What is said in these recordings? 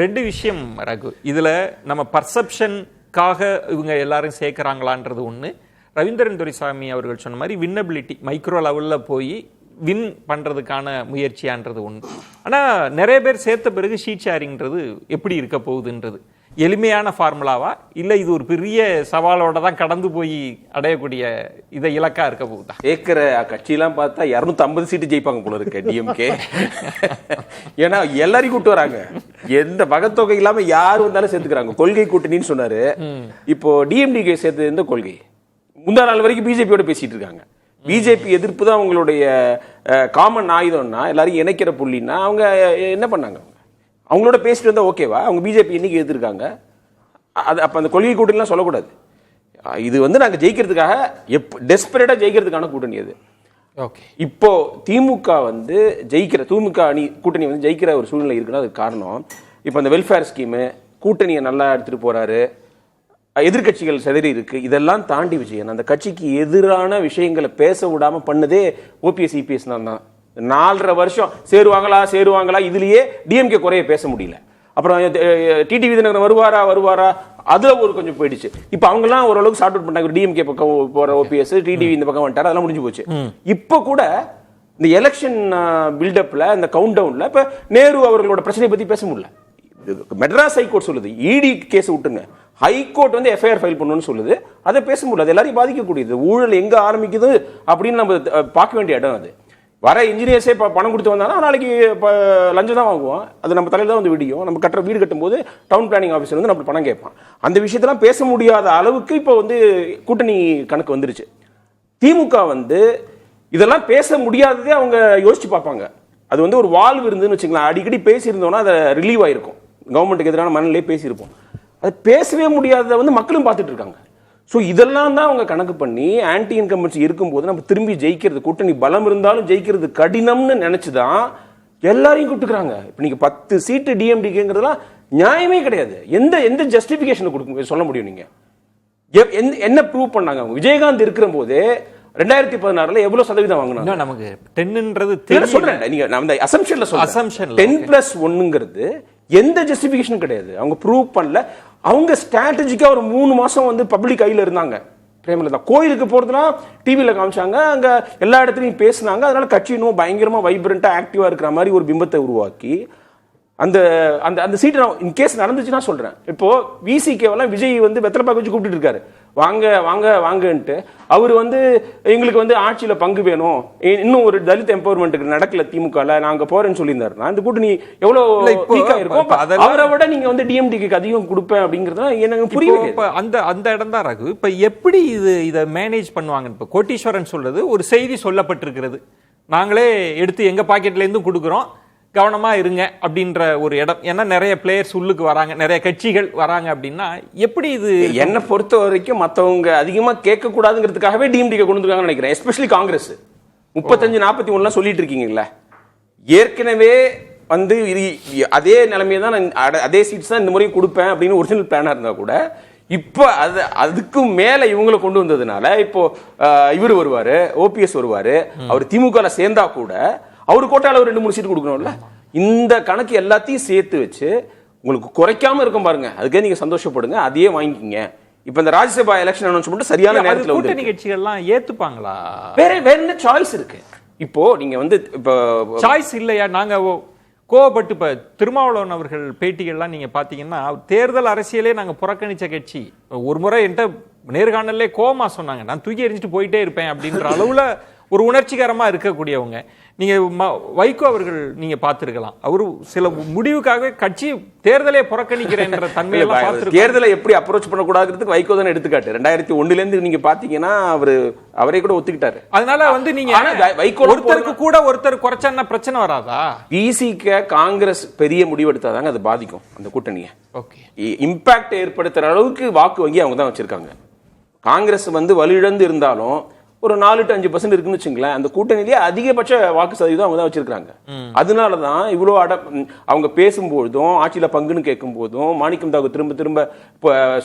ரெண்டு விஷயம் ரகு. இதுல நம்ம பர்செப்ஷனுக்காக இவங்க எல்லாரும் சேர்க்கிறாங்களான்றது ஒண்ணு. ரவீந்திரன் துரைசாமி அவர்கள் சொன்ன மாதிரி வின்னபிலிட்டி மைக்ரோ லெவல்ல போய் வின் பண்றதுக்கான முயற்சியான்றது ஒன்று. ஆனா நிறைய பேர் சேர்த்த பிறகு ஷீட் ஷேரிங்ன்றது எப்படி இருக்க போகுதுன்றது எளிமையான ஃபார்முலாவா இல்லை இது ஒரு பெரிய சவாலோட தான் கடந்து போய் அடையக்கூடிய இதை இலக்கா இருக்க போகுதா? சேர்க்கிற கட்சியெல்லாம் பார்த்தா 250 சீட்டு ஜெயிப்பாங்க போல இருக்கு டிஎம்கே. ஏன்னா எல்லாரையும் கூட்டு வராங்க, எந்த வகத்தொகை இல்லாம யார் வந்தாலும் சேர்த்துக்கிறாங்க. கொள்கை கூட்டணின்னு சொன்னாரு. இப்போ டிஎம்டிகே சேர்த்து எந்த கொள்கை? முந்தா நாள் வரைக்கும் பிஜேபியோட பேசிட்டு இருக்காங்க. பிஜேபி எதிர்ப்பு தான் அவங்களுடைய காமன் ஆயுதம்னா, எல்லாரும் இணைக்கிற புள்ளின்னா அவங்க என்ன பண்ணாங்க? அவங்களோட பேசிட்டு வந்தா ஓகேவா? அவங்க பிஜேபி என்னைக்கு எதிர்க்காங்க? அது அப்ப அந்த கொள்கை கூட்டணிலாம் சொல்லக்கூடாது. இது நாங்க ஜெயிக்கிறதுக்காக டெஸ்பரேட்டா ஜெயிக்கிறதுக்கான கூட்டணி அது. இப்போ திமுக திமுக அணி கூட்டணி ஜெயிக்கிற ஒரு சூழ்நிலை இருக்குன்னா அதுக்கு காரணம் இப்போ அந்த வெல்ஃபேர் ஸ்கீமு கூட்டணியை நல்லா எடுத்துட்டு போறாரு, எதிர்கட்சிகள் செதறி இருக்கு. இதெல்லாம் தாண்டி விஜயன் அந்த கட்சிக்கு எதிரான விஷயங்களை பேச விடாம பண்ணதே ஓபிஎஸ் இபிஎஸ் தான். 4.5 வருஷம் சேருவாங்களா இதுலயே டிஎம்கே குறைய பேச முடியல. அப்புறம் டிடிவி தினகரன் வருவாரா அதுல ஒரு கொஞ்சம் போயிடுச்சு. இப்ப அவங்க எல்லாம் ஓரளவுக்கு சார்ட் அவுட் பண்ணாங்க. டிஎம்கே பக்கம் போற ஓபிஎஸ், டிடிவி இந்த பக்கம் வந்துட்டாரு, அதெல்லாம் முடிஞ்சு போச்சு. இப்ப கூட இந்த எலெக்ஷன் பில்டப்ல இந்த கவுண்ட் டவுன்ல இப்ப நேரு அவர்களோட பிரச்சனை பத்தி பேச முடியல. மெட்ராஸ் ஹைகோர்ட் சொல்லுது இடி கேஸ் விட்டுங்க, ஹைகோர்ட் எஃப்ஐஆர் ஃபைல் பண்ணணும்னு சொல்லுது, அதை பேச முடியல. எல்லாரையும் பாதிக்கக்கூடியது. ஊழல் எங்க ஆரம்பிக்குது அப்படின்னு நம்ம பார்க்க வேண்டிய இடம் அது. வர இன்ஜினியர்ஸே பணம் கொடுத்து வந்தாலும் நாளைக்கு லஞ்சம் தான் வாங்குவோம். அது நம்ம தலையில தான் விடியும். நம்ம கட்டுற வீடு கட்டும் போது டவுன் பிளானிங் ஆஃபீஸர் நம்ம பணம் கேட்பான். அந்த விஷயத்தெல்லாம் பேச முடியாத அளவுக்கு இப்போ கூட்டணி கணக்கு வந்துருச்சு. திமுக இதெல்லாம் பேச முடியாததே அவங்க யோசிச்சு பார்ப்பாங்க. அது ஒரு வால்வு இருந்துன்னு வச்சுக்கலாம். அடிக்கடி பேசியிருந்தோம்னா அதை ரிலீவ் ஆயிருக்கும். கவர்மெண்ட்டுக்கு எதிரான மனநிலையே பேசியிருப்போம். அது பேசவே முடியாததை மக்களும் பார்த்துட்டு இருக்காங்க. ஸோ இதெல்லாம் தான் அவங்க கணக்கு பண்ணி ஆன்டி இன்கம்பன்சி இருக்கும்போது நம்ம திரும்பி ஜெயிக்கிறது, கூட்டணி பலம் இருந்தாலும் ஜெயிக்கிறது கடினம்னு நினைச்சுதான் எல்லாரையும் கூப்பிட்டுக்கிறாங்க. இப்போ நீங்க 10 சீட்டு டிஎம்டிகேங்கிறதுலாம் நியாயமே கிடையாது. எந்த ஜஸ்டிபிகேஷன் கொடுக்க சொல்ல முடியும்? நீங்க என்ன ப்ரூவ் பண்ணாங்க? அவங்க விஜயகாந்த் இருக்கிற போதே 2016 எவ்வளவு சதவீதம் வாங்கினாங்க? நமக்கு 10ன்றது சொல்றேன். நீங்க நம்ம அசம்ஷன்ல சொல்றேன். 10+1ங்கிறது எந்த ஜஸ்டிபிகேஷனும் கிடையாது. அவங்க ப்ரூவ் பண்ணல. அவங்க ஸ்ட்ராட்டஜிக்கா ஒரு 3 மாசம் பப்ளிக் கையில இருந்தாங்க. பிரேமலதா கோயிலுக்கு போறதுனா டிவியில காமிச்சாங்க, அங்க எல்லா இடத்துலயும் பேசினாங்க. அதனால கட்சி இன்னும் பயங்கரமா வைப்ரண்டா ஆக்டிவா இருக்கிற மாதிரி ஒரு பிம்பத்தை உருவாக்கி அந்த அந்த அந்த சீட்டு இன்கேஸ் நடந்துச்சுன்னா சொல்றேன். இப்போ விசிகேவெல்லாம் விஜய் வெத்தலைப்பாக்கு வச்சு கூப்பிட்டு இருக்காரு, வாங்க வாங்க வாங்கன்ட்டு. அவர் எங்களுக்கு ஆட்சியில பங்கு வேணும், இன்னும் ஒரு தலித் எம்பவர்மெண்ட்டுக்கு நடக்கல திமுகல, நாங்க போறேன்னு சொல்லியிருந்தாருன்னா இந்த கூட்டணி எவ்வளவு வீக்கா இருக்கும். அவரை விட நீங்க டிஎம்டிக்கு அதிகம் கொடுப்பேன் அப்படிங்கறது எனக்கு புரியல. அந்த இடம் தான் ரகு. இப்ப எப்படி இதை மேனேஜ் பண்ணுவாங்க? இப்ப கோட்டீஸ்வரன் சொல்றது ஒரு செய்தி சொல்லப்பட்டிருக்கிறது, நாங்களே எடுத்து எங்க பாக்கெட்ல இருந்து கொடுக்குறோம், கவனமா இருங்க அப்படின்ற ஒரு இடம். ஏன்னா நிறைய பிளேயர்ஸ் உள்ளுக்கு வராங்க, நிறைய கட்சிகள் வராங்க அப்படின்னா எப்படி இது? என்ன பொறுத்த வரைக்கும் மற்றவங்க அதிகமா கேட்க கூடாதுங்கிறதுக்காகவே டிஎம்டிகே கொண்டு வந்திருக்காங்கன்னு நினைக்கிறேன். எஸ்பெஷலி காங்கிரஸ் 35-41 சொல்லிட்டு இருக்கீங்கல்ல, ஏற்கனவே அதே நிலைமையை தான் அதே சீட்ஸ் தான் இந்த முறையும் கொடுப்பேன் அப்படின்னு ஒரிஜினல் பிளானா இருந்தா கூட இப்போ அதுக்கும் மேல இவங்களை கொண்டு வந்ததுனால இப்போ இவர் வருவாரு, ஓபிஎஸ் வருவாரு, அவர் திமுக சேர்ந்தா கூட அவரு கோட்டால ஒரு 2-3 சீட் கொடுக்கணும்ல. இந்த கணக்கு எல்லாத்தையும் சேர்த்து வச்சு உங்களுக்கு குறைக்காம இருக்கும் பாருங்க, அதுக்கே நீங்க சந்தோஷப்படுங்க, அதையே வாங்கிக்கிங்க. இப்ப இந்த ராஜ்யசபா எலெக்ஷன் அனௌன்ஸ்மென்ட் சரியான நேரத்துல கூட்டணி கட்சிகள்லாம் ஏத்துப்பாங்களா? வேற என்ன சாய்ஸ் இருக்கு? இப்போ நீங்க இப்போ சாய்ஸ் இல்லையா? நாங்க கோவப்பட்டு இப்ப திருமாவளவன் அவர்கள் பேட்டிகள்லாம் நீங்க பாத்தீங்கன்னா தேர்தல் அரசியலே நாங்க புறக்கணிச்ச கட்சி. ஒரு முறை என்கிட்ட நேர்காணலே கோவமா சொன்னாங்க, நான் தூக்கி எறிஞ்சிட்டு போயிட்டே இருப்பேன் அப்படின்ற அளவுல ஒரு உணர்ச்சிகரமா இருக்கக்கூடியவங்க. நீங்க வைகோ அவர்கள் நீங்க பார்த்திருக்கலாம், அவரு சில முடிவுக்காக கட்சி தேர்தலே புறக்கணிக்கிறேன்ற தன்மையெல்லாம் பார்த்திருக்கோம். தேர்தலை எப்படி அப்ரோச் பண்ணக்கூடாதுக்கு வைகோ தான் எடுத்துக்காட்டு. 2001 நீங்க பாத்தீங்கன்னா அவரே கூட ஒத்துக்கிட்டாரு. அதனால நீங்க வைகோ ஒருத்தருக்கு கூட ஒருத்தர் குறைச்சா பிரச்சனை வராதா? விசிக காங்கிரஸ் பெரிய முடிவு எடுத்தாதாங்க அது பாதிக்கும் அந்த கூட்டணியை. இம்பாக்ட் ஏற்படுத்துற அளவுக்கு வாக்கு வங்கி அவங்க தான் வச்சிருக்காங்க. காங்கிரஸ் வலுயிழந்து இருந்தாலும் ஒரு 4-5% இருக்குன்னு வச்சுங்களேன், அந்த கூட்டணியிலேயே அதிகபட்ச வாக்கு சதவீதம் அவங்க தான் வச்சிருக்காங்க. அதனாலதான் இவ்வளவு அவங்க பேசும்போதும் ஆட்சியில பங்குன்னு கேட்கும் போதும் மாணிக்கம் தாக்கூர் திரும்ப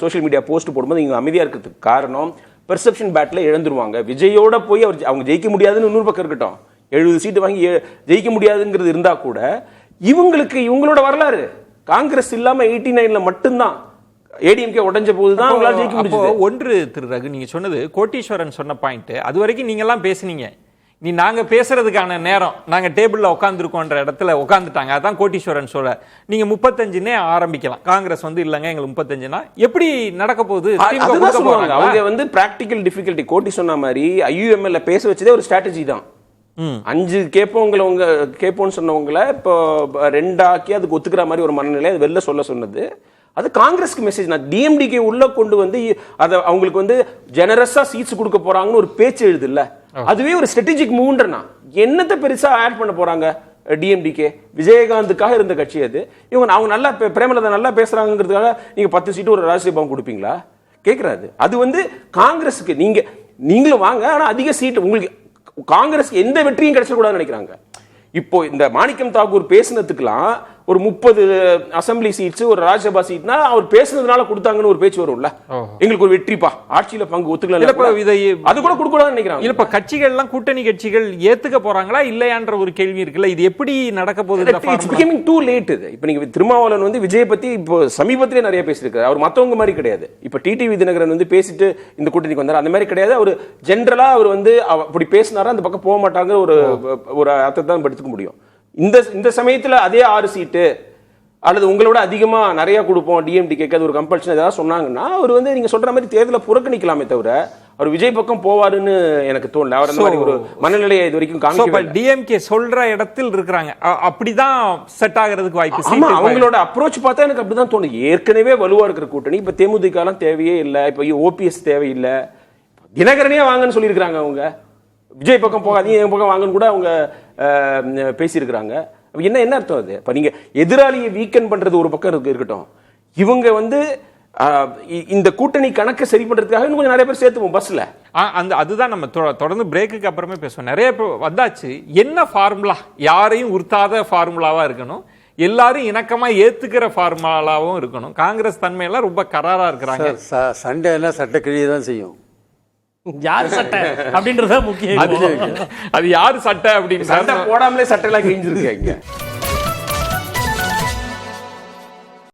சோசியல் மீடியா போஸ்ட் போடும்போது நீங்க அமைதியா இருக்கிறதுக்கு காரணம் பெர்செப்ஷன் பேட்ல இழந்துருவாங்க. விஜயோட போய் அவங்க ஜெயிக்க முடியாதுன்னு இன்னொரு பக்கம் இருக்கட்டும், 70 சீட்டு வாங்கி ஜெயிக்க முடியாதுங்கிறது இருந்தா கூட இவங்களோட வரலாறு காங்கிரஸ் இல்லாம 89ல மட்டும்தான் ஏடிஎம்கே உடைஞ்ச போதுதான் அவங்களால ஜெயிக்க முடிஞ்சது. ஒன்று திரு ரகு, நீங்க சொன்னது கோட்டீஸ்வரன் சொன்ன பாயிண்ட், அது வரைக்கும் நீங்க எல்லாம் பேசுனீங்க. நீ நாங்க பேசுறதுக்கான நேரம், நாங்க டேபிள்ல உட்காந்துருக்கோன்ற இடத்துல உட்காந்துட்டாங்க. அதான் கோட்டீஸ்வரன் சொல்ல. நீங்க 35னே ஆரம்பிக்கலாம். காங்கிரஸ் இல்லங்க எங்களுக்கு 35னா எப்படி நடக்க போகுது? அவங்க பிராக்டிகல் டிஃபிகல்ட்டி கோட்டி சொன்ன மாதிரி ஐயுஎம்எல்ல பேச வச்சதே ஒரு ஸ்ட்ராட்டஜி தான். 5 கேட்போம்னு சொன்னவங்களை இப்போ 2 ஆக்கி அதுக்கு ஒத்துக்கிற மாதிரி ஒரு மனநிலை அது வெளில சொன்னது. அது காங்கிரஸ்க்கு மெசேஜ். நான் டிஎம்டிகே உள்ள கொண்டு அதை அவங்களுக்கு ஜெனரஸா சீட்ஸ் கொடுக்க போறாங்கன்னு ஒரு பேச்சு எழுது இல்ல, அதுவே ஒரு ஸ்ட்ராட்டஜிக் மூவ்ன்றனா என்னத்தை பெருசா ஆட் பண்ண போறாங்க டிஎம்டிகே? விஜயகாந்துக்காக இருந்த கட்சி அது. அவங்க நல்லா பிரேமலதா நல்லா பேசுறாங்கிறதுக்காக நீங்க 10 சீட்டு ஒரு ராஜ்யசபாவும் கொடுப்பீங்களா? கேட்கறாது. அது காங்கிரஸுக்கு நீங்களும் வாங்க, ஆனா அதிக சீட் உங்களுக்கு காங்கிரஸ்க்கு எந்த வெற்றியும் கிடைச்சிடக்கூடாதுன்னு நினைக்கிறாங்க. இப்போ இந்த மாணிக்கம் தாக்கூர் பேசினதுக்கெல்லாம் ஒரு 30 அசம்பிளி சீட்ஸ் ஒரு ராஜ்யசபா சீட்னா அவர் பேசுனதுனால கொடுத்தாங்கன்னு ஒரு பேச்சு வரும்ல, எங்களுக்கு ஒரு வெற்றிப்பா ஆட்சியில பங்கு ஒத்துக்கலாம், அது கூட கொடுக்கூடாதுன்னு நினைக்கிறாங்க. இல்ல இப்ப கட்சிகள் எல்லாம் கூட்டணி கட்சிகள் ஏத்துக்க போறாங்களா இல்லையான்ற ஒரு கேள்வி இருக்குல்ல, இது எப்படி நடக்க போகுது? It's becoming too late. இது இப்ப நீங்க திருமாவளவன் விஜய் பத்தி இப்போ சமீபத்திலே நிறைய பேசியிருக்காரு. அவர் மத்தவங்க மாதிரி கிடையாது. இப்ப டிடிவி தினகரன் பேசிட்டு இந்த கூட்டணிக்கு வந்தாரு, அந்த மாதிரி கிடையாது. அவர் ஜெனரலா அவர் அப்படி பேசினாரா அந்த பக்கம் போக மாட்டாங்க ஒரு அர்த்தத்தை தான் எடுத்துக்க முடியும். இந்த சமயத்துல அதே 6 சீட்டு அல்லது உங்களோட அதிகமா நிறைய கொடுப்போம் டிஎம்டிகேக்கு, அது ஒரு கம்பல்ஷன் ஏதாவது சொன்னாங்கன்னா அவர் நீங்க சொல்ற மாதிரி தேர்தலை புறக்கணிக்கலாமே தவிர அவர் விஜய் பக்கம் போவாருன்னு எனக்கு தோணல. அவர் அந்த மாதிரி ஒரு மனநிலையை இது வரைக்கும் காமிக்கல. டிஎம்கே சொல்ற இடத்தில் இருக்காங்க, அப்படிதான் செட் ஆகிறதுக்கு வாய்ப்பு. ஆமா, அவங்களோட அப்ரோச் பார்த்தா எனக்கு அப்படிதான் தோணுது. ஏற்கனவே வலுவா இருக்கிற கூட்டணி இப்ப தேமுதிக எல்லாம் தேவையே இல்லை, இப்ப ஓபிஎஸ் தேவையில்லை, தினகரனே வாங்கன்னு சொல்லியிருக்காங்க. அவங்க விஜய் பக்கம் போகாதீங்க என் பக்கம் வாங்கன்னு கூட அவங்க பேசியிருக்கிறாங்க. என்ன அர்த்தம் அது? இப்ப நீங்க எதிராளியை வீக்கன் பண்றது ஒரு பக்கம் இருக்கட்டும், இவங்க இந்த கூட்டணி கணக்கை சரி பண்றதுக்காக இன்னும் கொஞ்சம் நிறைய பேர் சேர்த்துவோம் பஸ்ல. அதுதான் நம்ம தொடர்ந்து பிரேக்குக்கு அப்புறமே பேசுவோம். நிறைய வந்தாச்சு. என்ன ஃபார்முலா? யாரையும் உறுத்தாத ஃபார்முலாவா இருக்கணும், எல்லாரும் இணக்கமா ஏத்துக்கிற ஃபார்முலாவும் இருக்கணும். காங்கிரஸ் தன்மையெல்லாம் ரொம்ப கராரா இருக்கிறாங்க. சண்டை எல்லாம் சட்டை கிழிய தான் செய்யும். யார் சட்டை அப்படின்றத முக்கியம். அது யாரு சட்டை அப்படின்னு போடாமலே சட்டை எல்லாம் கிழிஞ்சிருக்காங்க.